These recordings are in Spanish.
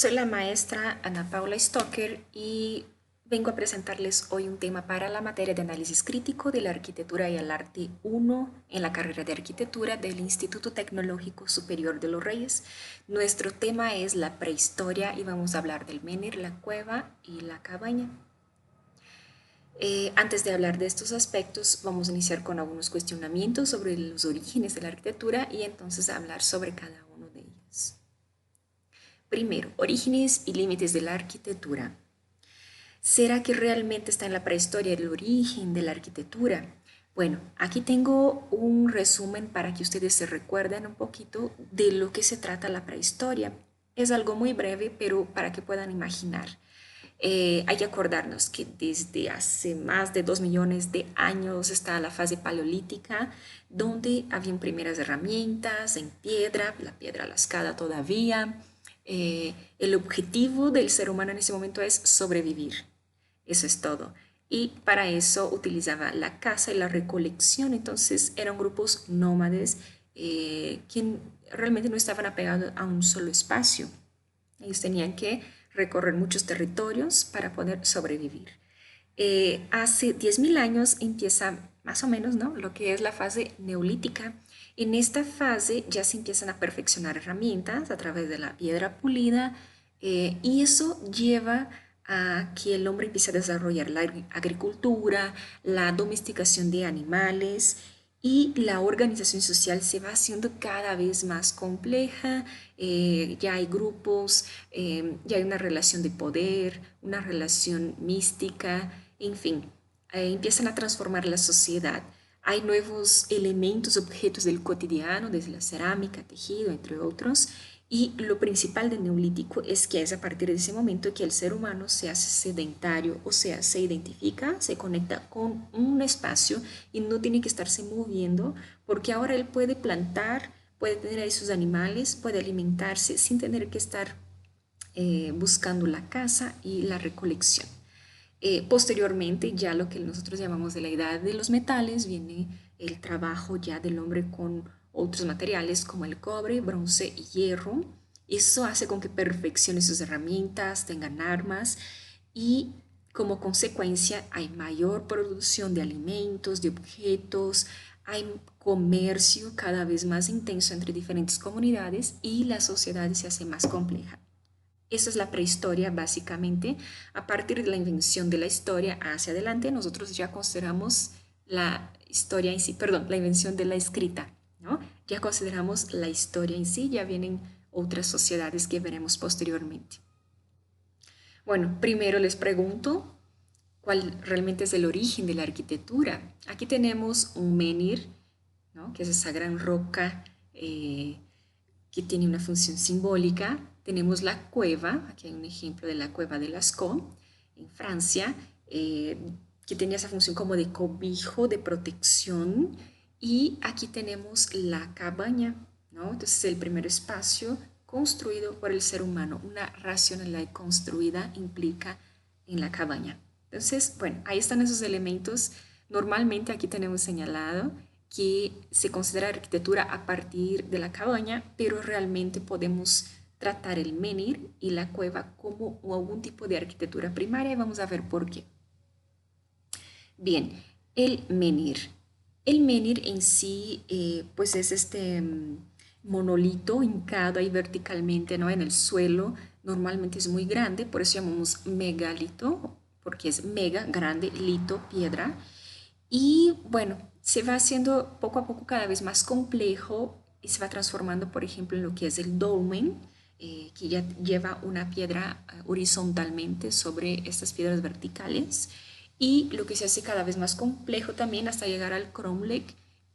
Soy la maestra Ana Paula Stocker y vengo a presentarles hoy un tema para la materia de análisis crítico de la arquitectura y el arte 1 en la carrera de arquitectura del Instituto Tecnológico Superior de los Reyes. Nuestro tema es la prehistoria y vamos a hablar del menhir, la cueva y la cabaña. Antes de hablar de estos aspectos, vamos a iniciar con algunos cuestionamientos sobre los orígenes de la arquitectura y entonces hablar sobre cada uno de ellos. Primero, orígenes y límites de la arquitectura. ¿Será que realmente está en la prehistoria el origen de la arquitectura? Bueno, aquí tengo un resumen para que ustedes se recuerden un poquito de lo que se trata la prehistoria. Es algo muy breve, pero para que puedan imaginar. Hay que acordarnos que desde hace más de 2 millones de años está la fase paleolítica, donde habían primeras herramientas en piedra, la piedra lascada todavía. El objetivo del ser humano en ese momento es sobrevivir. Eso es todo. Y para eso utilizaba la caza y la recolección. Entonces eran grupos nómades que realmente no estaban apegados a un solo espacio. Ellos tenían que recorrer muchos territorios para poder sobrevivir. Hace 10.000 años empieza más o menos, ¿no?, lo que es la fase neolítica. En esta fase ya se empiezan a perfeccionar herramientas a través de la piedra pulida y eso lleva a que el hombre empiece a desarrollar la agricultura, la domesticación de animales y la organización social se va haciendo cada vez más compleja. Ya hay grupos, ya hay una relación de poder, una relación mística, en fin, empiezan a transformar la sociedad. Hay nuevos elementos, objetos del cotidiano, desde la cerámica, tejido, entre otros. Y lo principal del neolítico es que es a partir de ese momento que el ser humano se hace sedentario, o sea, se identifica, se conecta con un espacio y no tiene que estarse moviendo, porque ahora él puede plantar, puede tener ahí sus animales, puede alimentarse sin tener que estar buscando la caza y la recolección. Posteriormente, ya lo que nosotros llamamos de la edad de los metales, viene el trabajo ya del hombre con otros materiales como el cobre, bronce y hierro. Eso hace con que perfeccione sus herramientas, tengan armas y como consecuencia hay mayor producción de alimentos, de objetos, hay comercio cada vez más intenso entre diferentes comunidades y la sociedad se hace más compleja. Esa es la prehistoria, básicamente. A partir de la invención de la historia hacia adelante, nosotros ya consideramos la historia en sí, perdón, la invención de la escrita, ¿no? Ya consideramos la historia en sí, ya vienen otras sociedades que veremos posteriormente. Bueno, primero les pregunto cuál realmente es el origen de la arquitectura. Aquí tenemos un menhir, ¿no?, que es esa gran roca que tiene una función simbólica. Tenemos la cueva, aquí hay un ejemplo de la cueva de Lascaux, en Francia, que tenía esa función como de cobijo, de protección. Y aquí tenemos la cabaña, ¿no? Entonces el primer espacio construido por el ser humano, una racionalidad construida implica en la cabaña. Entonces, bueno, ahí están esos elementos. Normalmente aquí tenemos señalado que se considera arquitectura a partir de la cabaña, pero realmente podemos tratar el menhir y la cueva como algún tipo de arquitectura primaria y vamos a ver por qué. Bien, el menhir. El menhir en sí, pues es este monolito hincado ahí verticalmente, ¿no?, en el suelo. Normalmente es muy grande, por eso llamamos megalito, porque es mega, grande, lito, piedra. Y bueno, se va haciendo poco a poco cada vez más complejo y se va transformando, por ejemplo, en lo que es el dolmen, que ya lleva una piedra horizontalmente sobre estas piedras verticales. Y lo que se hace cada vez más complejo también hasta llegar al cromlech,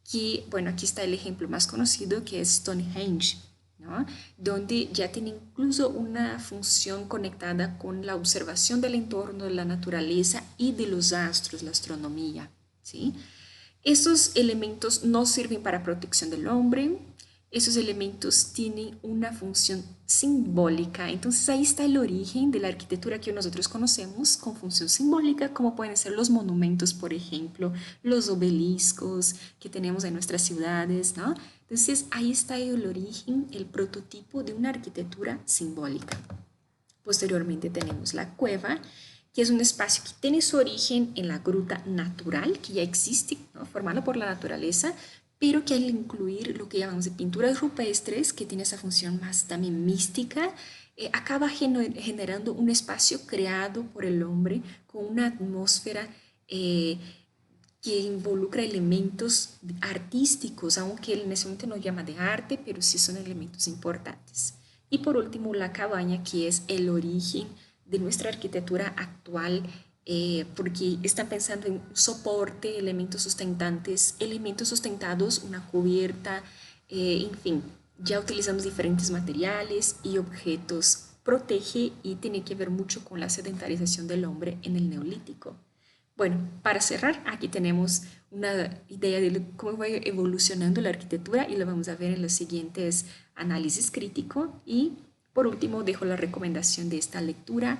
que, bueno, aquí está el ejemplo más conocido que es Stonehenge, ¿no?, donde ya tiene incluso una función conectada con la observación del entorno, de la naturaleza y de los astros, la astronomía, ¿sí? Esos elementos no sirven para protección del hombre, esos elementos tienen una función simbólica. Entonces ahí está el origen de la arquitectura que nosotros conocemos con función simbólica, como pueden ser los monumentos, por ejemplo, los obeliscos que tenemos en nuestras ciudades, ¿no? Entonces ahí está el origen, el prototipo de una arquitectura simbólica. Posteriormente tenemos la cueva, que es un espacio que tiene su origen en la gruta natural, que ya existe, ¿no? Formada por la naturaleza, pero que al incluir lo que llamamos de pinturas rupestres, que tiene esa función más también mística, acaba generando un espacio creado por el hombre con una atmósfera eh, que involucra elementos artísticos, aunque en ese momento no llama de arte, pero sí son elementos importantes. Y por último, la cabaña, que es el origen de nuestra arquitectura actual, porque están pensando en soporte, elementos sustentados, una cubierta, en fin, ya utilizamos diferentes materiales y objetos. Protege y tiene que ver mucho con la sedentarización del hombre en el neolítico. Bueno, para cerrar, aquí tenemos una idea de cómo va evolucionando la arquitectura y lo vamos a ver en los siguientes análisis críticos. Y por último, dejo la recomendación de esta lectura